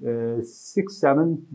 6-7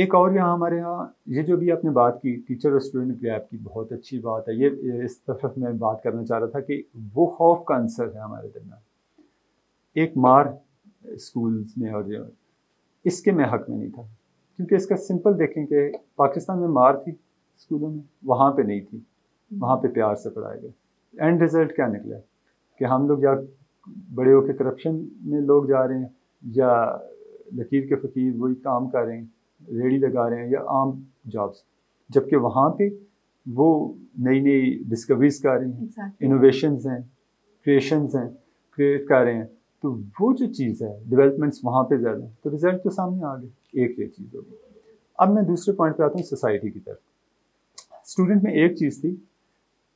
ایک اور یہاں ہمارے یہاں یہ جو بھی آپ نے بات کی ٹیچر اور اسٹوڈنٹ گیپ کی، بہت اچھی بات ہے یہ. اس طرف میں بات کرنا چاہ رہا تھا کہ وہ خوف کا عنصر ہے ہمارے درمیان. ایک مار اسکولس میں اور اس کے میں حق میں نہیں تھا، کیونکہ اس کا سمپل دیکھیں کہ پاکستان میں مار تھی اسکولوں میں، وہاں پہ نہیں تھی، وہاں پہ پیار سے پڑھایا گیا. اینڈ رزلٹ کیا نکلا کہ ہم لوگ یا بڑے ہو کے کرپشن میں لوگ جا رہے ہیں، یا لکیر کے فقیر وہی کام کر رہے ہیں، ریڑھی لگا رہے ہیں یا عام جابس، جبکہ وہاں پہ وہ نئی نئی ڈسکوریز کر رہے ہیں، انوویشنز ہیں، کریشنز ہیں، کریٹ کر رہے ہیں. تو وہ جو چیز ہے ڈیولپمنٹس وہاں پہ زیادہ ہیں، تو رزلٹ تو سامنے آ گئے. ایک یہ چیز ہوگی. اب میں دوسرے پوائنٹ پہ آتا ہوں، سوسائٹی کی طرف. اسٹوڈنٹ میں ایک چیز تھی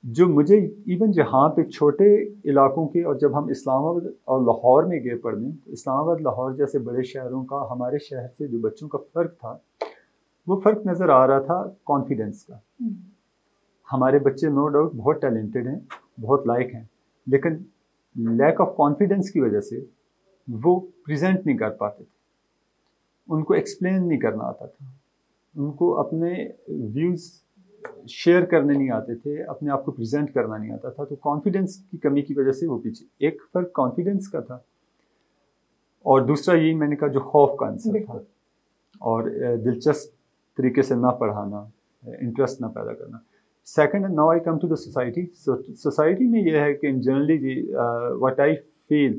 جو مجھے ایون جہاں پہ چھوٹے علاقوں کے، اور جب ہم اسلام آباد اور لاہور میں گئے پڑھنے، تو اسلام آباد لاہور جیسے بڑے شہروں کا ہمارے شہر سے جو بچوں کا فرق تھا، وہ فرق نظر آ رہا تھا کانفیڈنس کا. ہمارے بچے نو ڈاؤٹ بہت ٹیلنٹڈ ہیں، بہت لائق ہیں، لیکن لیک آف کانفیڈنس کی وجہ سے وہ پریزنٹ نہیں کر پاتے تھے، ان کو ایکسپلین نہیں کرنا آتا تھا، ان کو اپنے ویوز شیئر کرنے نہیں آتے تھے، اپنے آپ کو پریزنٹ کرنا نہیں آتا تھا. تو کانفیڈنس کی کمی کی وجہ سے وہ پیچھے. ایک فرق کانفیڈنس کا تھا، اور دوسرا یہی میں نے کہا جو خوف کا عنصر تھا، اور دلچسپ طریقے سے نہ پڑھانا، انٹرسٹ نہ پیدا کرنا. Second, now I come to the society. Society میں یہ ہے کہ generally what I feel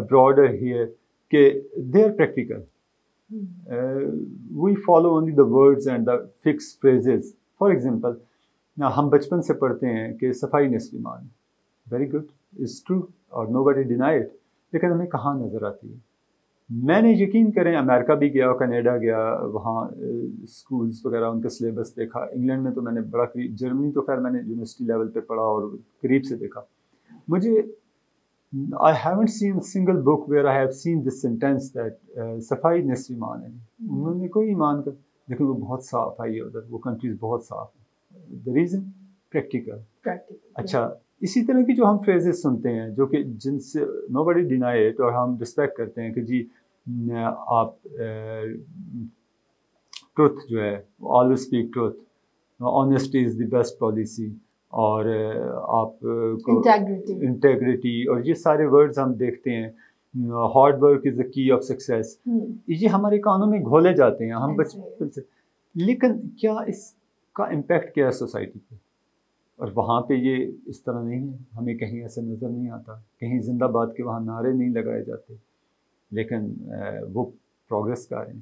broader here کہ they are practical. We follow only the words and the fix phrases. For example, ہم بچپن سے پڑھتے ہیں کہ صفائی نصف ایمان. ویری گڈ، اٹس ٹرو اور نو بڈی ڈینائی اٹ، لیکن ہمیں کہاں نظر آتی ہے؟ میں نے یقین کریں امریکہ بھی گیا، کینیڈا گیا، وہاں اسکولس وغیرہ ان کا سلیبس دیکھا. انگلینڈ میں تو میں نے بڑا قریب، جرمنی تو خیر میں نے یونیورسٹی لیول پہ پڑھا اور قریب سے دیکھا. مجھے I haven't seen a single book where I have seen this sentence that صفائی نصف ایمان ہے. انہوں نے کوئی ایمان کا، لیکن وہ بہت صاف ہے، ادھر وہ کنٹریز بہت صاف ہیں. The reason practical. اچھا، اسی طرح کی جو ہم فریزز سنتے ہیں جو کہ جن سے nobody deny it، اور ہم رسپیکٹ کرتے ہیں کہ جی آپ ٹروتھ جو ہے always speak truth، honesty is the best policy، اور آپ کو انٹیگریٹی، اور یہ سارے ورڈز ہم دیکھتے ہیں. ہارڈ ورک از دا کی آف سکسیس، یہ ہمارے کانوں میں گھولے جاتے ہیں ہم بچپن سے. لیکن کیا اس کا امپیکٹ کیا ہے سوسائٹی پہ؟ اور وہاں پہ یہ اس طرح نہیں ہے، ہمیں کہیں ایسا نظر نہیں آتا، کہیں زندہ باد کے وہاں نعرے نہیں لگائے جاتے، لیکن وہ پروگریس کر رہے ہیں.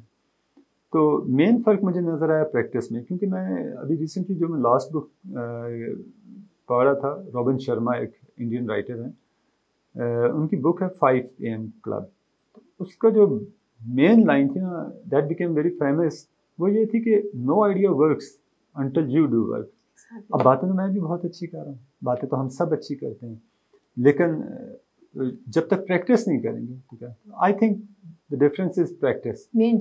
تو مین فرق مجھے نظر آیا پریکٹس میں، کیونکہ میں ابھی ریسنٹلی جو میں لاسٹ بک پڑھ رہا تھا، رابن شرما ایک انڈین رائٹر ہیں، ان کی بک ہے 5 AM کلب. اس کا جو مین لائن تھی نا، دیٹ بیکیم ویری فیمس، وہ یہ تھی کہ no idea works until you do work. اب باتیں تو میں بھی بہت اچھی کر رہا ہوں، باتیں تو ہم سب اچھی کرتے ہیں، لیکن جب تک پریکٹس نہیں کریں گے تو کیا. I think the difference is practice. مین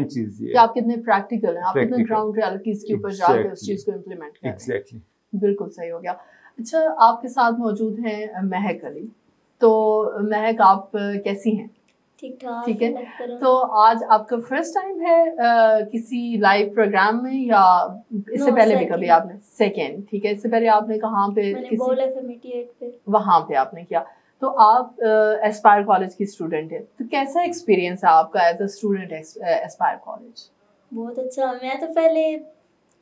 چیز یہ کہ آپ کتنے پریکٹیکل ہیں، آپ کتنے گراؤنڈ ریالٹیز کے اوپر جا کے اس چیز کو امپلیمنٹ کریں. ایگزیکٹلی، بالکل صحیح ہو گیا. اچھا، آپ کے ساتھ موجود ہیں مہک علی. تو مہک، آپ کیسی ہیں؟ ٹھیک ٹھاک. ٹھیک ہے. تو آج آپ کا فرسٹ ٹائم ہے کسی لائیو پروگرام میں، یا اس سے پہلے بھی کبھی آپ نے؟ سیکنڈ. ٹھیک ہے. اس سے پہلے آپ نے کہاں پہ؟ وہاں پہ آپ نے کیا. تو آپ ایسپائر کالج کی اسٹوڈنٹ ہیں، تو کیسا ایکسپیرینس ہے آپ کا as a student aspire college? بہت اچھا. میں تو پہلے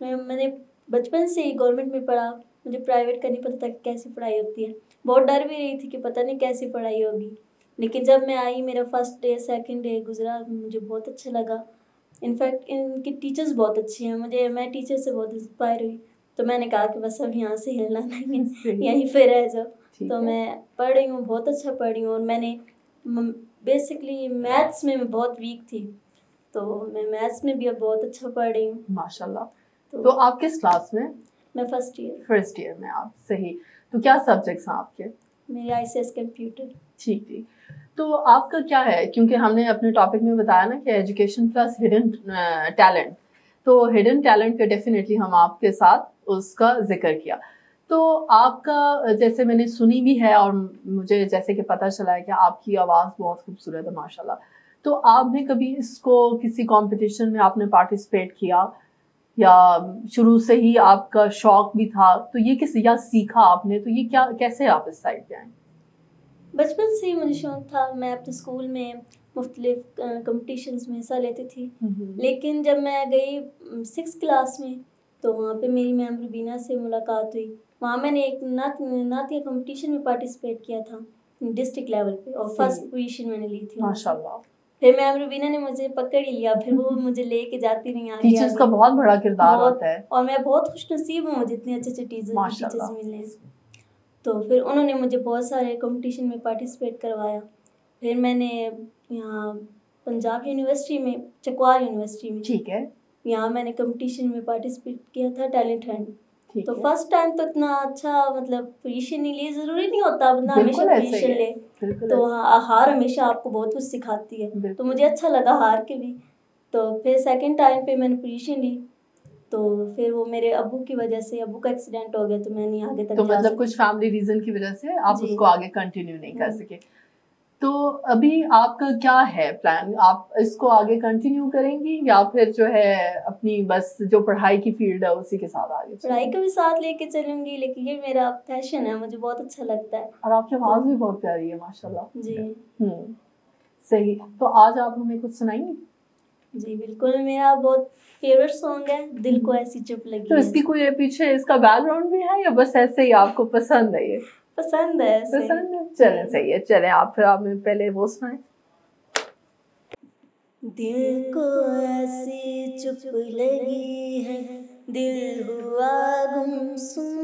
میں نے بچپن سے ہی گورنمنٹ میں پڑھا، مجھے پرائیویٹ کا نہیں پتہ تھا کہ کیسی پڑھائی ہوتی ہے. بہت ڈر بھی رہی تھی کہ پتہ نہیں کیسی پڑھائی ہوگی، لیکن جب میں آئی، میرا فرسٹ ڈے سیکنڈ ڈے گزرا، مجھے بہت اچھا لگا. انفیکٹ ان کی ٹیچرز بہت اچھی ہیں، میں ٹیچر سے بہت انسپائر ہوئی. تو میں نے کہا کہ بس اب یہاں سے ہلنا نہیں ہے، یہیں پہ رہ جاؤ. تو میں پڑھ رہی ہوں، بہت اچھا پڑھ رہی ہوں. اور میں نے بیسکلی میتھس میں بہت ویک تھی، تو میں میتھس میں بھی اب بہت اچھا پڑھ رہی ہوں. ماشاء اللہ. تو آپ کس کلاس میں؟ میں فرسٹ ایئر میں. آپ صحیح. تو کیا سبجیکٹس ہیں آپ کے؟ میرے ICS کمپیوٹر. ٹھیک ٹھیک. تو آپ کا کیا ہے، کیونکہ ہم نے اپنے ٹاپک میں بتایا نا کہ ایجوکیشن پلس ہڈن ٹیلنٹ، تو ہڈن ٹیلنٹ کا ڈیفینیٹلی ہم آپ کے ساتھ اس کا ذکر کیا. تو آپ کا جیسے میں نے سنی بھی ہے، اور مجھے جیسے کہ پتہ چلا ہے کہ آپ کی آواز بہت خوبصورت ہے ماشاء اللہ. تو آپ نے کبھی اس کو کسی کمپٹیشن میں آپ نے پارٹیسپیٹ کیا یا شروع سے ہی آپ کا شوق بھی تھا؟ تو یہ یا سیکھا آپ نے، تو یہ کیا کیسے آپ اس سائڈ پہ آئیں؟ بچپن سے ہی مجھے شوق تھا، میں اپنے اسکول میں مختلف کمپٹیشنز میں حصہ لیتی تھی، لیکن جب میں گئی 6 کلاس میں تو وہاں پہ میری میم روبینہ سے ملاقات ہوئی. وہاں میں نے ایک نعتیہ کمپٹیشن میں پارٹیسپیٹ کیا تھا ڈسٹرکٹ لیول پہ، اور فرسٹ پوزیشن میں نے لی تھی. ماشاء اللہ. پھر میم روبینہ نے مجھے پکڑ ہی لیا، پھر وہ مجھے لے کے جاتی رہی آگے. ٹیچرز کا بہت بڑا کردار ہوتا ہے، اور میں بہت خوش نصیب ہوں مجھے اتنے اچھے اچھے ٹیچرز ملے. تو پھر انہوں نے مجھے بہت سارے کمپٹیشن میں پارٹیسپیٹ کروایا. پھر میں نے یہاں پنجاب یونیورسٹی میں، چکوال یونیورسٹی میں، ٹھیک ہے، یہاں میں نے کمپٹیشن میں پارٹیسپیٹ کیا تھا ٹیلنٹ ہنٹ. تو فرسٹ ٹائم تو اتنا اچھا مطلب پوزیشن نہیں لی، ضروری نہیں ہوتا بندہ ہمیشہ پوزیشن لے، تو ہار ہمیشہ آپ کو بہت کچھ سکھاتی ہے. تو مجھے اچھا لگا ہار کے بھی. تو پھر سیکنڈ ٹائم پہ میں نے پوزیشن لی، تو پھر وہ میرے ابو کی وجہ سے، ابو کا ایکسیڈنٹ ہو گیا تو میں نہیں آگے تک. تو مطلب کچھ فیملی ریزن کی وجہ سے آپ اس کو آگے کنٹینیو نہیں کر سکے. تو ابھی آپ کا کیا ہے پلان؟ آپ اس کو آگے کنٹینیو کریں گی یا پھر جو ہے اپنی بس جو پڑھائی کی فیلڈ ہے اسی کے ساتھ آگے؟ پڑھائی کو بھی ساتھ لے کے چلوں گی، لیکن یہ میرا پیشن ہے، مجھے بہت اچھا لگتا ہے. اور آپ کی آواز بھی بہت پیاری ہے ماشاء اللہ. جی صحیح. تو آج آپ ہمیں کچھ سنائیں گی؟ جی بالکل، میرا بہت فیوریٹ سانگ ہے دل کو ایسی چپ لگی. تو اس کی کوئی پیچھے اس کا بیک گراؤنڈ بھی ہے یا بس ایسے ہی آپ کو پسند ہے؟ یہ پسند ہے. چلیں صحیح ہے، چلیں آپ پھر آپ میں پہلے وہ سنائیں. دل کو ایسی چپ لگی ہے، دل ہوا گمسم،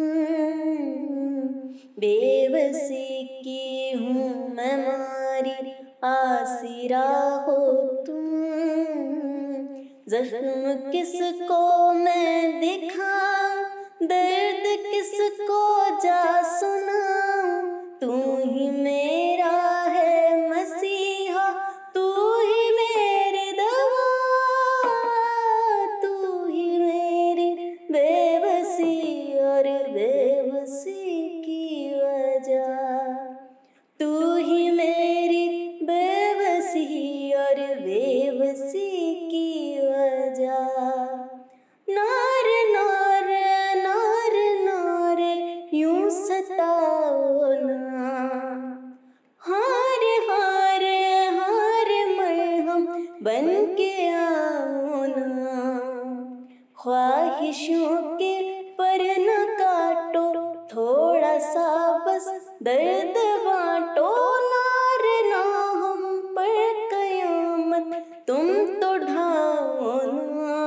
بے بسی کی ہوں میں ماری، آسرا ہو تم، زخم کس کو میں دکھاؤں، درد کس کو جا سناؤں، تو ہی میرا ہے مسیحا، تو ہی میری دوا، تو ہی میری بے بسی اور بے بسی کی وجہ، تو ہی میری بے بسی اور بے بسی کی وجہ. نار نار نار نار یوں ستاؤ نا، ہار ہار ہار مرہم بن کے آؤ نا، خواہشوں کے پر نہ کاٹو، تھوڑا سا بس درد بانٹو، نار نہ ہم پر قیامت تم تو ڈھاؤ نا،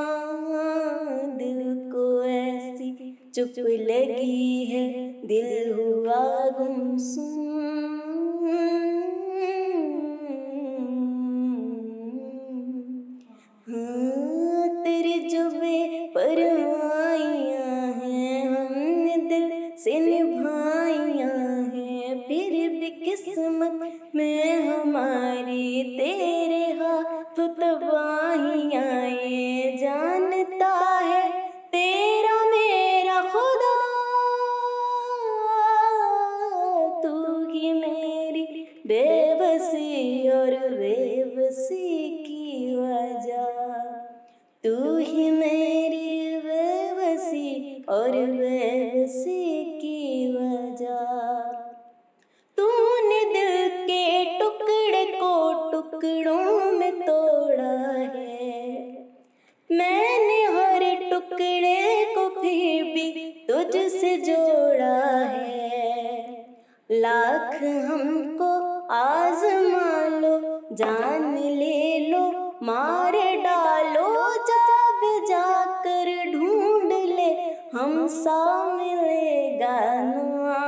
دل کو ایسی چپ لگی ہے، دل ہوا گمسم. تیری جو بے پروائیاں ہیں ہم نے دل سے نبھائیاں ہیں، پھر بھی قسمت میں ہماری تیرے ہاتھ تباہیاں، یہ جانتا ہے تیرا میرا خدا، تو ہی میری بے بسی اور بے بسی کی وجہ، تو ہی میری بے بسی اور بے بسی کی وجہ. تو نے دل کے ٹکڑے کو ٹکڑوں میں توڑا ہے، میں نے ہر ٹکڑے کو پھر بھی تجھ سے جوڑا ہے، لاکھ ہم کو آزما لو، جان لے لو، مار ڈالو، جا بجا کر ڈھونڈ لے، ہم سا ملے گا نا،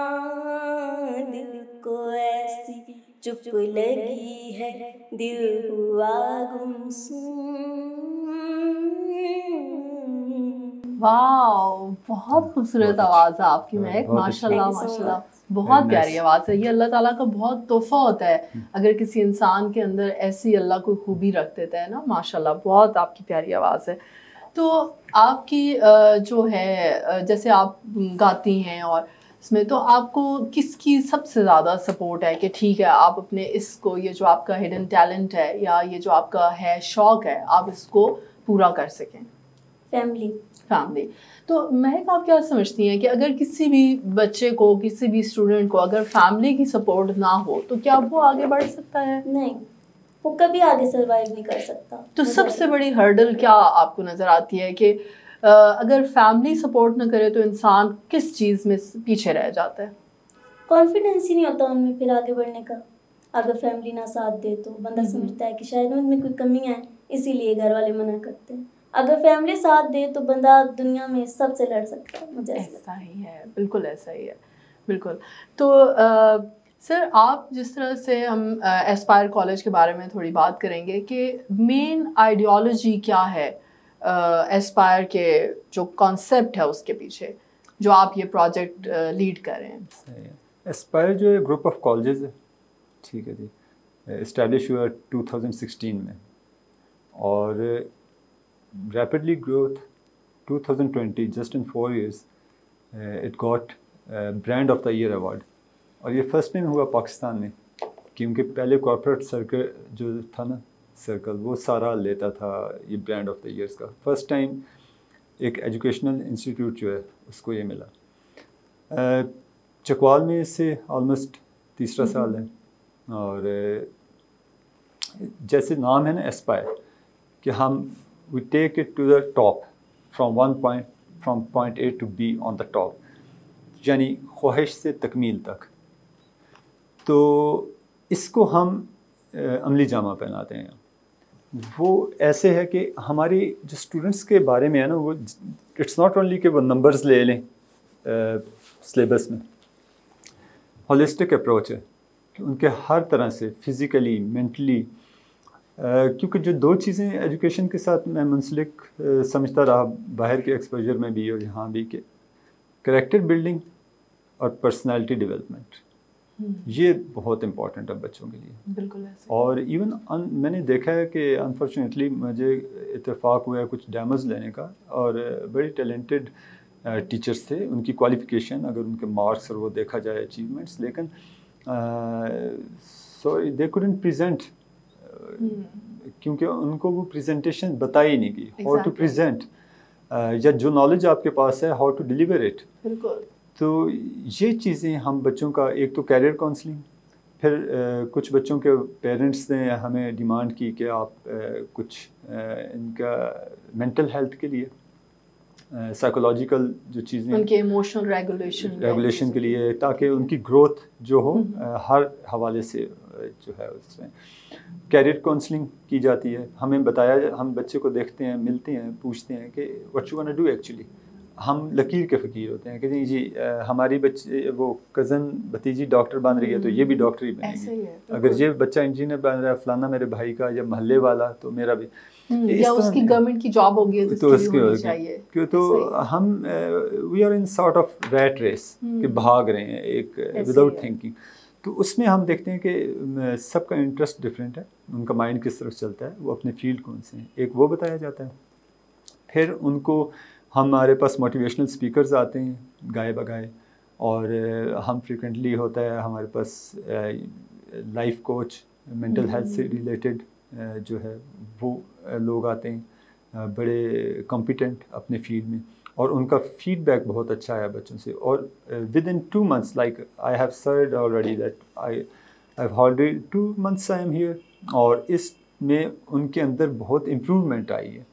دل کو ایسی چپ لگی ہے، دل ہوا گمسم. واو، بہت خوبصورت آواز ہے آپ کی مہک، ماشاء اللہ ماشاء اللہ، بہت پیاری آواز ہے. یہ اللہ تعالیٰ کا بہت تحفہ ہوتا ہے اگر کسی انسان کے اندر ایسی اللہ کوئی خوبی رکھ دیتا ہے نا. ماشاء اللہ بہت آپ کی پیاری آواز ہے. تو آپ کی جو ہے جیسے آپ گاتی ہیں اور اس میں تو آپ کو کس کی سب سے زیادہ سپورٹ ہے کہ ٹھیک ہے آپ اپنے اس کو یہ جو آپ کا ہڈن ٹیلنٹ ہے یا یہ جو آپ کا ہے شوق ہے آپ اس کو پورا کر سکیں؟ فیملی. تو مہک آپ کیا سمجھتی ہیں کہ اگر کسی بھی بچے کو کسی بھی اسٹوڈنٹ کو اگر فیملی کی سپورٹ نہ ہو تو کیا وہ آگے بڑھ سکتا ہے؟ نہیں, وہ کبھی آگے سروائیو نہیں کر سکتا. تو سب سے بڑی ہرڈل کیا آپ کو نظر آتی ہے کہ اگر فیملی سپورٹ نہ کرے تو انسان کس چیز میں پیچھے رہ جاتا ہے؟ کانفیڈینس ہی نہیں ہوتا ان میں پھر آگے بڑھنے کا. اگر فیملی نہ ساتھ دے تو بندہ سمجھتا ہے کہ شاید ان میں کوئی کمی ہے اسی لیے گھر والے منع کرتے ہیں. اگر فیملی ساتھ دے تو بندہ دنیا میں سب سے لڑ سکتا ہے. مجھے ایسا ہی ہے, بالکل ایسا ہی ہے, بالکل. تو سر آپ جس طرح سے ہم ایسپائر کالج کے بارے میں تھوڑی بات کریں گے کہ مین آئیڈیالوجی کیا ہے ایسپائر کے جو کانسیپٹ ہے اس کے پیچھے جو آپ یہ پروجیکٹ لیڈ کر رہے ہیں. ایسپائر جو ہے گروپ آف کالجز ہے, ٹھیک ہے جی, اسٹیبلش ہوا 2016 میں اور rapidly growth 2020 just in 4 years it got brand of the year award. اور یہ فرسٹ ٹائم ہوا پاکستان میں کیونکہ پہلے کارپوریٹ سرکل جو تھا نا سرکل وہ سارا لیتا تھا یہ برانڈ آف دا ایئرس کا. فرسٹ ٹائم ایک ایجوکیشنل انسٹیٹیوٹ جو ہے اس کو یہ ملا. چکوال میں اس سے آلموسٹ تیسرا سال ہے اور جیسے نام ہے نا ایسپائر کہ ہم we take it to the top from point A to B on the top, یعنی خواہش سے تکمیل تک. تو اس کو ہم عملی جامہ پہناتے ہیں. وہ ایسے ہے کہ ہماری جو اسٹوڈنٹس کے بارے میں ہے نا وہ اٹس ناٹ اونلی کہ وہ نمبرز لے لیں سلیبس میں, ہولسٹک اپروچ ہے کہ ان کے ہر طرح سے فزیکلی مینٹلی, کیونکہ جو دو چیزیں ایجوکیشن کے ساتھ میں منسلک سمجھتا رہا باہر کے ایکسپوجر میں بھی اور یہاں بھی کہ کریکٹر بلڈنگ اور پرسنالٹی ڈیولپمنٹ یہ بہت امپورٹنٹ ہے بچوں کے لیے. بالکل. اور ایون میں نے دیکھا ہے کہ انفارچونیٹلی مجھے اتفاق ہوا ہے کچھ ڈیموز لینے کا اور بڑی ٹیلنٹڈ ٹیچرس تھے, ان کی کوالیفیکیشن اگر ان کے مارکس اور وہ دیکھا جائے اچیومنٹس, لیکن سوری دے کوڈنٹ پریزنٹ کیونکہ ان کو وہ پریزنٹیشن بتائی نہیں گئی ہاؤ ٹو پریزنٹ, یا جو نالج آپ کے پاس ہے ہاؤ ٹو ڈیلیور اٹ. بالکل. تو یہ چیزیں ہم بچوں کا ایک تو کیریئر کاؤنسلنگ, پھر کچھ بچوں کے پیرنٹس نے ہمیں ڈیمانڈ کی کہ آپ کچھ ان کا مینٹل ہیلتھ کے لیے سائیکولوجیکل جو چیزیں ان کے ایموشنل ریگولیشن کے لیے تاکہ ان کی گروتھ جو ہو ہر حوالے سے جو ہے اس میں کیریئر کاؤنسلنگ کی جاتی ہے. ہمیں بتایا, ہم بچے کو دیکھتے ہیں, ملتے ہیں, پوچھتے ہیں کہ what you want to do. Actually ہم لکیر کے فقیر ہوتے ہیں کہ جی ہماری بچے وہ کزن بھتیجی ڈاکٹر بن رہی ہے تو یہ بھی ڈاکٹر ہی بنے گی, اگر یہ بچہ انجینئر بن رہا ہے فلانا میرے بھائی کا یا محلے والا تو میرا بھی, یا اس کی گورنمنٹ کی جاب ہوگی تو اس کی ہونی چاہیے. تو ہم we are in sort of rat race کہ بھاگ رہے ہیں ایک وداؤٹ تھنکنگ. تو اس میں ہم دیکھتے ہیں کہ سب کا انٹرسٹ ڈفرینٹ ہے, ان کا مائنڈ کس طرف چلتا ہے, وہ اپنے فیلڈ کون سے ہیں, ایک وہ بتایا جاتا ہے. پھر ان کو ہمارے پاس موٹیویشنل اسپیکرز آتے ہیں گائے بگائے, اور ہم فریکوینٹلی ہوتا ہے ہمارے پاس لائف کوچ مینٹل ہیلتھ سے ریلیٹڈ جو ہے وہ لوگ آتے ہیں بڑے کمپیٹنٹ اپنے فیلڈ میں, اور ان کا فیڈ بیک بہت اچھا ہے بچوں سے. اور with in 2 months like I have served already that I have already 2 months I am here, اور اس میں ان کے اندر بہت امپروومنٹ آئی ہے.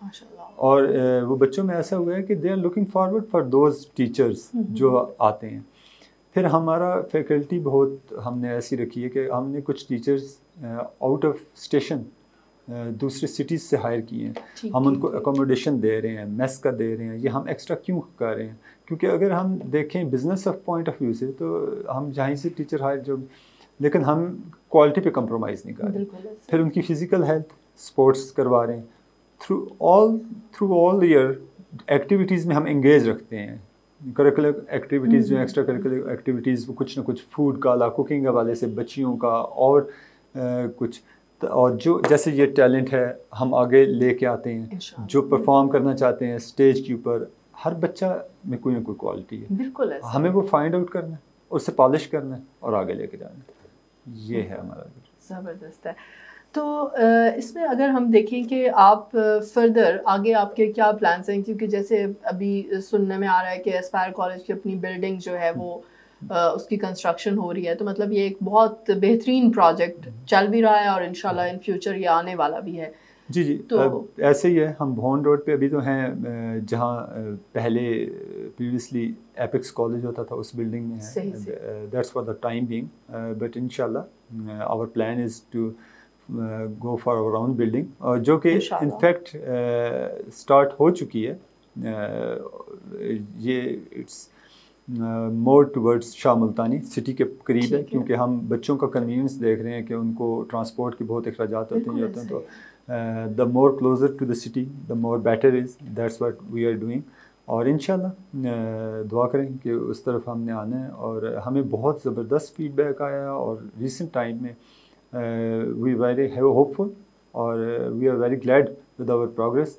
اور وہ بچوں میں ایسا ہوا ہے کہ they are looking forward for those teachers جو آتے ہیں. پھر ہمارا فیکلٹی بہت ہم نے ایسی رکھی ہے کہ ہم نے کچھ ٹیچرز آؤٹ آف اسٹیشن دوسرے سٹیز سے ہائر کیے ہیں. ہم ان کو اکوموڈیشن دے رہے ہیں, میس کا دے رہے ہیں. یہ ہم ایکسٹرا کیوں کر رہے ہیں کیونکہ اگر ہم دیکھیں business of point of view سے تو ہم جہیں سے ٹیچر ہائر جو, لیکن ہم کوالٹی پہ کمپرومائز نہیں کر رہے. پھر ان کی فزیکل ہیلتھ اسپورٹس کروا رہے ہیں. تھرو آل ایئر ایکٹیویٹیز میں ہم انگیج رکھتے ہیں. کریکولر ایکٹیویٹیز جو ایکسٹرا کریکولر ایکٹیویٹیز وہ کچھ نہ کچھ فوڈ کا کوکنگ حوالے سے بچیوں کا اور کچھ, اور جو جیسے یہ ٹیلنٹ ہے ہم آگے لے کے آتے ہیں. جو پرفارم کرنا چاہتے ہیں اسٹیج کے اوپر, ہر بچہ میں کوئی نہ کوئی کوالٹی ہے. بالکل ہمیں وہ فائنڈ آؤٹ کرنا ہے. اس سے پالش کرنا ہے اور آگے لے کے جانا ہے. یہ ہے ہمارا. زبردست ہے. تو اس میں اگر ہم دیکھیں کہ آپ فردر آگے آپ کے کیا پلانس ہیں، کیونکہ جیسے ابھی سننے میں آ رہا ہے کہ اسپائر کالج کی اپنی بلڈنگ جو ہے وہ اس کی کنسٹرکشن ہو رہی ہے، تو مطلب یہ ایک بہت بہترین پروجیکٹ چل بھی رہا ہے اور انشاءاللہ ان فیوچر یہ آنے والا بھی ہے. جی تو ایسے ہی ہے. ہم بھون روڈ پہ ابھی تو ہیں جہاں پہلے پریویسلی ایپکس کالج ہوتا تھا، اس بلڈنگ میں ہے. That's for the time being, but انشاءاللہ our plan is to go for our own building, جو کہ انفیکٹ اسٹارٹ ہو چکی ہے. یہ it's more towards Shah Multani city کے قریب ہے، کیونکہ ہم بچوں کا کنوینئنس دیکھ رہے ہیں کہ ان کو ٹرانسپورٹ کے بہت اخراجات ہوتے ہیں تو the more closer to the city the more better is. That's what we are doing. اور انشاءاللہ دعا کریں کہ اس طرف ہم نے آنا ہے. اور ہمیں بہت زبردست فیڈ بیک آیا اور ریسنٹ ٹائم میں we very hopeful اور we are very glad with our progress.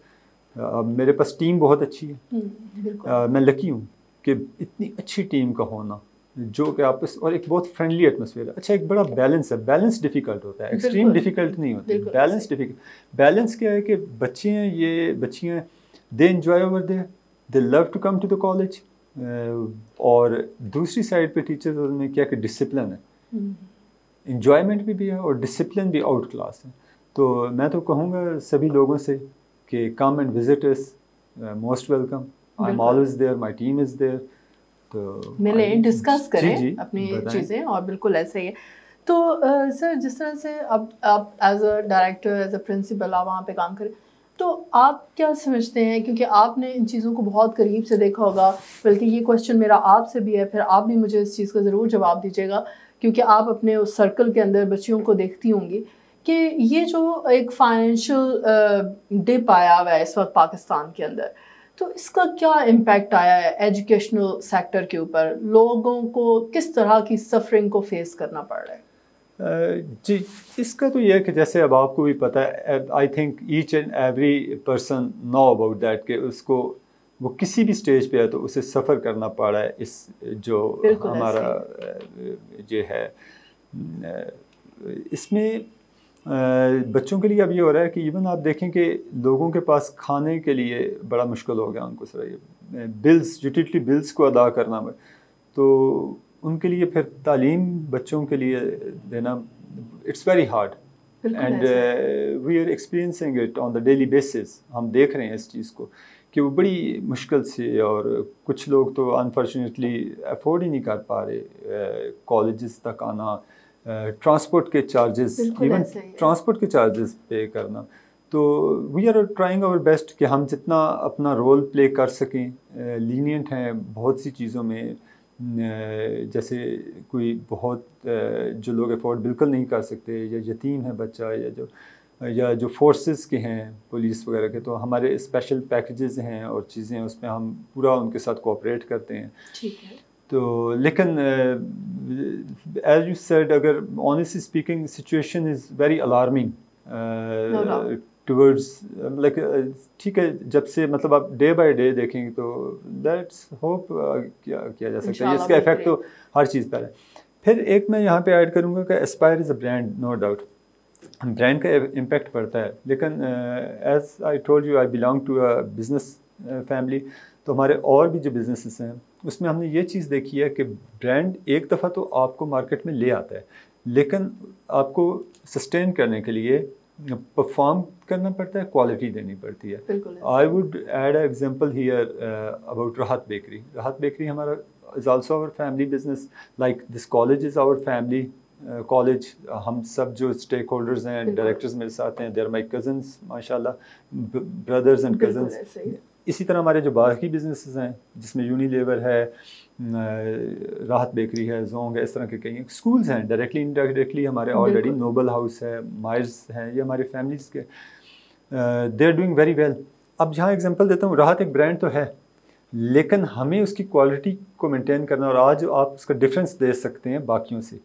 میرے پاس ٹیم بہت اچھی ہے. میں لکی ہوں کہ اتنی اچھی ٹیم کا ہونا جو کہ آپس، اور ایک بہت فرینڈلی ایٹماسفیئر ہے. اچھا ایک بڑا بیلنس ہے. بیلنس ڈیفیکلٹ ہوتا ہے، ایکسٹریم ڈیفیکلٹ نہیں ہوتی. Balance difficult. بیلنس کیا ہے کہ بچے ہیں، یہ بچیاں they enjoy over there, they love to come to the college. اور دوسری سائڈ پہ ٹیچرز نے کیا کہ ڈسپلن ہے، انجوائمنٹ بھی ہے اور ڈسپلن بھی آؤٹ کلاس ہے. تو میں تو کہوں گا سبھی لوگوں سے کہ come and visit us, most welcome. I am always there, my team is there. تو ملیں، ڈسکس کریں اپنی چیزیں. اور بالکل ایسا ہی ہے. تو سر جس طرح سے اب آپ as a director, as a principle آپ وہاں پہ کام کریں، تو آپ کیا سمجھتے ہیں، کیونکہ آپ نے ان چیزوں کو بہت قریب سے دیکھا ہوگا، بلکہ یہ کوشچن میرا آپ سے بھی ہے، پھر آپ بھی مجھے اس چیز کا ضرور جواب دیجیے گا، کیونکہ آپ اپنے اس سرکل کے اندر بچیوں کو دیکھتی ہوں گی کہ یہ جو ایک فائنینشیل ڈپ آیا ہوا ہے اس وقت پاکستان کے اندر، تو اس کا کیا امپیکٹ آیا ہے ایجوکیشنل سیکٹر کے اوپر؟ لوگوں کو کس طرح کی سفرنگ کو فیس کرنا پڑ رہا ہے؟ جی اس کا تو یہ ہے کہ جیسے اب آپ کو بھی پتہ ہے، I think each and every person know about that کہ اس کو وہ کسی بھی اسٹیج پہ ہے تو اسے سفر کرنا پڑ رہا ہے. اس جو ہمارا یہ ہے اس میں بچوں کے لیے اب یہ ہو رہا ہے کہ ایون آپ دیکھیں کہ لوگوں کے پاس کھانے کے لیے بڑا مشکل ہو گیا ان کو. سر یہ بلز، یوٹیلیٹی بلز کو ادا کرنا، تو ان کے لیے پھر تعلیم بچوں کے لیے دینا it's very hard. And we are experiencing it on the daily basis. ہم دیکھ رہے ہیں اس چیز کو کہ وہ بڑی مشکل سے، اور کچھ لوگ تو انفارچونیٹلی افورڈ ہی نہیں کر پا رہے کالجز تک آنا، ٹرانسپورٹ کے چارجز، ایون ٹرانسپورٹ کے چارجز پے کرنا. تو we are trying our best کہ ہم جتنا اپنا رول پلے کر سکیں. لینینٹ ہیں بہت سی چیزوں میں، جیسے کوئی بہت جو لوگ افورڈ بالکل نہیں کر سکتے، یا یتیم ہے بچہ، یا جو فورسز کے ہیں پولیس وغیرہ کے، تو ہمارے اسپیشل پیکیجز ہیں اور چیزیں، اس میں ہم پورا ان کے ساتھ کوآپریٹ کرتے ہیں. ٹھیک ہے. تو لیکن ایز یو سیڈ، اگر honestly speaking situation is very alarming towards like, ٹھیک ہے جب سے مطلب آپ ڈے بائی ڈے دیکھیں گے تو لیٹس ہوپ کیا کیا جا سکتا ہے. اس کا افیکٹ تو ہر چیز پر ہے. پھر ایک میں یہاں پہ ایڈ کروں گا کہ Aspire is a brand, no doubt brand کا امپیکٹ پڑتا ہے. لیکن as I told you, I belong to a business family. تو ہمارے اور بھی جو بزنسز ہیں اس میں ہم نے یہ چیز دیکھی ہے کہ برانڈ ایک دفعہ تو آپ کو مارکیٹ میں لے آتا ہے، لیکن آپ کو سسٹین کرنے کے لیے پرفارم کرنا پڑتا ہے، کوالٹی دینی پڑتی ہے. I would add a example here about Rahat bakery. Rahat bakery ہمارا is also our family business, like this college is our family college. ہم سب جو اسٹیک ہولڈرز ہیں، ڈائریکٹرز میرے ساتھ ہیں، دے آر مائی کزنس، ماشاء اللہ بردرز اینڈ کزنس. اسی طرح ہمارے جو باقی بزنسز ہیں جس میں یونیلیور ہے، راحت بیکری ہے، زونگ ہے، اس طرح کے کئی اسکولز ہیں ڈائریکٹلی انڈائریکٹلی ہمارے آلریڈی. نوبل ہاؤس ہے، مائرز ہیں، یہ ہماری فیملیز کے، they are doing very well. اب جہاں ایگزامپل دیتا ہوں، راحت ایک برانڈ تو ہے، لیکن ہمیں اس کی کوالٹی کو مینٹین کرنا، اور آج آپ اس کا ڈفرینس دے سکتے ہیں باقیوں سے.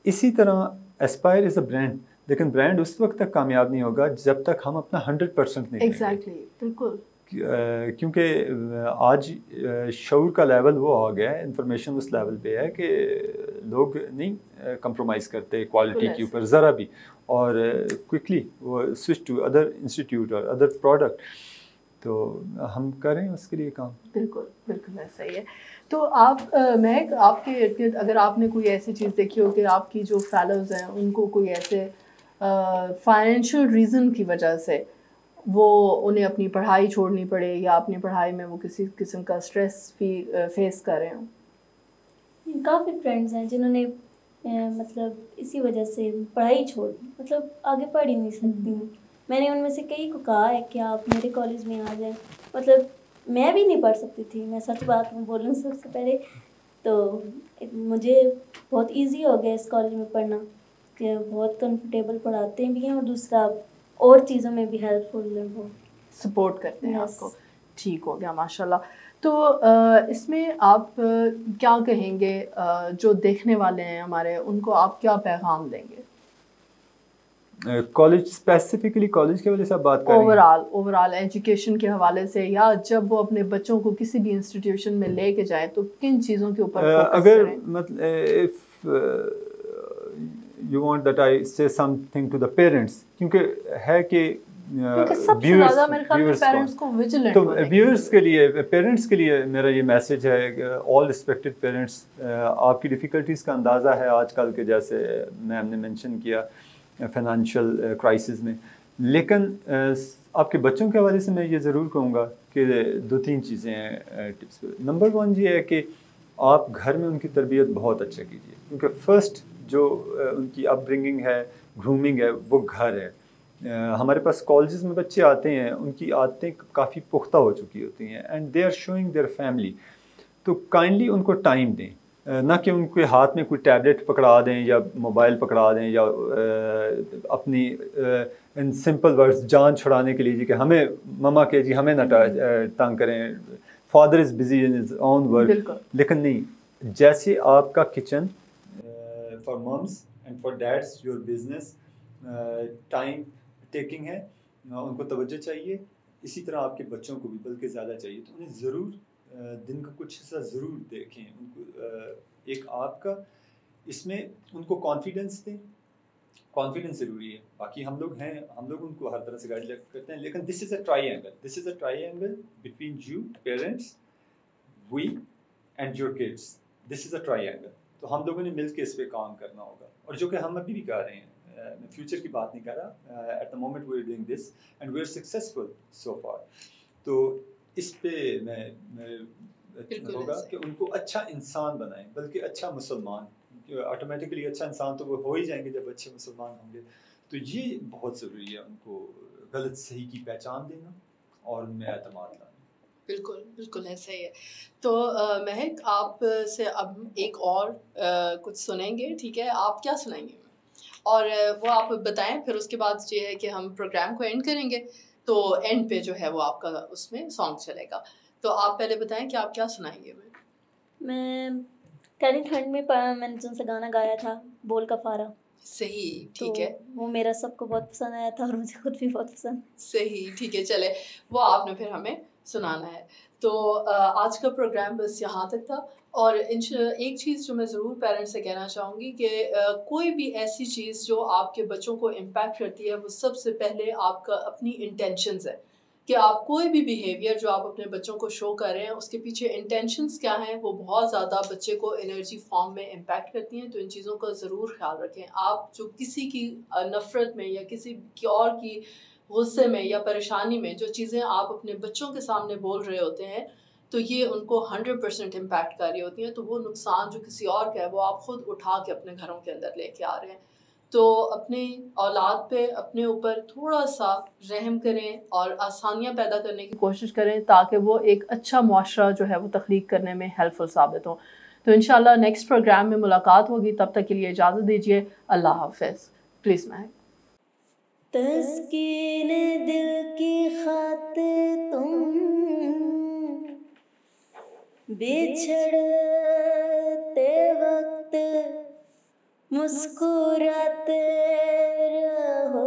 اسی طرح اسپائر از اے برانڈ، لیکن برانڈ اس وقت تک کامیاب نہیں ہوگا جب تک ہم اپنا 100% نہیں. ایگزیکٹلی، بالکل. کیونکہ آج شعور کا لیول وہ آ گیا ہے, انفارمیشن اس لیول پہ ہے کہ لوگ نہیں کمپرومائز کرتے کوالٹی کے اوپر ذرا بھی, اور کوئکلی وہ سوئچ ٹو ادر انسٹیٹیوٹ اور ادر پروڈکٹ. تو ہم کریں اس کے لیے کام. بالکل بالکل ایسا ہی ہے. تو آپ مہک, آپ کے ارد گرد اگر آپ نے کوئی ایسی چیز دیکھی ہو کہ آپ کی جو فیلوز ہیں ان کو کوئی ایسے فائنینشیل ریزن کی وجہ سے وہ انہیں اپنی پڑھائی چھوڑنی پڑے, یا اپنی پڑھائی میں وہ کسی قسم کا اسٹریس فیس کر رہے ہوں؟ کافی فرینڈز ہیں جنہوں نے مطلب اسی وجہ سے پڑھائی چھوڑ دی, مطلب آگے پڑھ ہی نہیں سکتی ہوں. میں نے ان میں سے کئی کو کہا ہے کہ آپ میرے کالج میں آ جائیں. مطلب میں بھی نہیں پڑھ سکتی تھی, میں سچ بات بولوں سب سے پہلے تو مجھے بہت ایزی ہو گیا اس کالج میں پڑھنا, کہ بہت کمفرٹیبل پڑھاتے بھی ہیں, اور دوسرا اور چیزوں میں بھی ہیلپ فل ہے, وہ سپورٹ کرتے ہیں آپ کو. ٹھیک ہو گیا ماشاء اللہ. تو اس میں آپ کیا کہیں گے جو دیکھنے والے ہیں ہمارے, ان کو آپ کیا پیغام دیں گے؟ کالج اسپیسیفکلی کالج کے حوالے سے آپ بات کریں گے؟ اوور آل ایجوکیشن کے حوالے سے, یا جب وہ اپنے بچوں کو کسی بھی انسٹیٹیوشن میں لے کے جائیں تو کن چیزوں کے اوپر فوکس اگر کریں؟ مطلب if you want that I say something to the parents, کیونکہ ہے کہ سب سے زیادہ میرے خیال میں پیرنٹس کو ویجیلنٹ تو ہونے ویورس کے لیے, پیرنٹس کے لیے میرا یہ میسج ہے, آل ریسپیکٹڈ پیرنٹس, آپ کی ڈیفیکلٹیز کا اندازہ ہے آج کل کے, جیسے میم نے مینشن کیا فائنانشیل کرائسس میں, لیکن آپ کے بچوں کے حوالے سے میں یہ ضرور کہوں گا کہ 2-3 چیزیں ہیں ٹپس. نمبر 1 یہ ہے کہ آپ گھر میں ان کی تربیت بہت اچھا کیجیے, کیونکہ فرسٹ جو ان کی اپ برنگنگ ہے, گرومنگ ہے, وہ گھر ہے. ہمارے پاس کالجز میں بچے آتے ہیں, ان کی عادتیں کافی پختہ ہو چکی ہوتی ہیں, and they are showing their family. تو کائنڈلی ان کو ٹائم دیں, نہ کہ ان کے ہاتھ میں کوئی ٹیبلٹ پکڑا دیں یا موبائل پکڑا دیں, یا اپنی ان سمپل ورڈز جان چھڑانے کے لیے کہ ہمیں مما کے جی ہمیں نہ تنگ کریں, father is busy in his own work. لیکن نہیں, جیسے آپ کا kitchen for mums and for deeds your business time taking ہے, ان کو توجہ چاہیے, اسی طرح آپ کے بچوں کو بھی بلکہ زیادہ چاہیے. تو انہیں ضرور دن کا کچھ حصہ ضرور دیکھیں, ان کو ایک آپ کا اس میں ان کو کانفیڈنس دیں. کانفیڈنس ضروری ہے, باقی ہم لوگ ہیں, ہم لوگ ان کو ہر طرح سے گائڈ کرتے ہیں, لیکن this is a triangle between you parents, we and your kids. This is a triangle. تو ہم لوگوں نے مل کے اس پہ کام کرنا ہوگا, اور جو کہ ہم ابھی بھی کر رہے ہیں. میں فیوچر کی بات نہیں کر رہا, at the moment we are doing this and we are successful so far. تو اس پہ میں ہوگا کہ ان کو اچھا انسان بنائیں, بلکہ اچھا مسلمان. آٹومیٹکلی اچھا انسان تو وہ ہو ہی جائیں گے جب اچھے مسلمان ہوں گے. تو یہ بہت ضروری ہے, ان کو غلط صحیح کی پہچان دینا اور ان میں اعتماد لانا. بالکل بالکل ایسا ہی ہے. تو مہک, آپ سے اب ایک اور کچھ سنیں گے, ٹھیک ہے؟ آپ کیا سنائیں گے اور وہ آپ بتائیں, پھر اس کے بعد یہ ہے کہ ہم پروگرام کو اینڈ کریں گے, تو اینڈ پہ جو ہے وہ آپ کا اس میں سانگ چلے گا. تو آپ پہلے بتائیں کہ آپ کیا سنائیں گے. میں ٹیلنٹ ہنٹ میں نے جن سا گانا گایا تھا, بول کا فارا. صحیح, ٹھیک ہے. وہ میرا سب کو بہت پسند آیا تھا, اور مجھے خود بھی بہت پسند. صحیح, ٹھیک ہے, چلے وہ آپ نے پھر ہمیں سنانا ہے. تو آج کا پروگرام بس یہاں تک تھا. اور ایک چیز جو میں ضرور پیرنٹس سے کہنا چاہوں گی کہ کوئی بھی ایسی چیز جو آپ کے بچوں کو امپیکٹ کرتی ہے, وہ سب سے پہلے آپ کا اپنی انٹینشنز ہے. کہ آپ کوئی بھی بیہیویئر جو آپ اپنے بچوں کو شو کر رہے ہیں, اس کے پیچھے انٹینشنز کیا ہیں, وہ بہت زیادہ بچے کو انرجی فارم میں امپیکٹ کرتی ہیں. تو ان چیزوں کا ضرور خیال رکھیں. آپ جو کسی کی نفرت میں یا کسی کی اور کی غصے میں یا پریشانی میں جو چیزیں آپ اپنے بچوں کے سامنے بول رہے ہوتے ہیں, تو یہ ان کو 100% امپیکٹ کر رہی ہوتی ہیں. تو وہ نقصان جو کسی اور کا ہے, وہ آپ خود اٹھا کے اپنے گھروں کے اندر لے کے آ رہے ہیں. تو اپنی اولاد پہ اپنے اوپر تھوڑا سا رحم کریں اور آسانیاں پیدا کرنے کی کوشش کریں, تاکہ وہ ایک اچھا معاشرہ جو ہے وہ تخلیق کرنے میں ہیلپ فل ثابت ہوں. تو انشاءاللہ نیکسٹ پروگرام میں ملاقات ہوگی. تب تک کے لیے اجازت دیجیے. اللہ حافظ. پلیز مہک. تسکین دل کی خاطر تم بچھڑتے وقت مسکراتے رہو.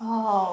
Wow,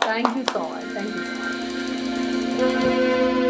Thank you so much. Thank you so much.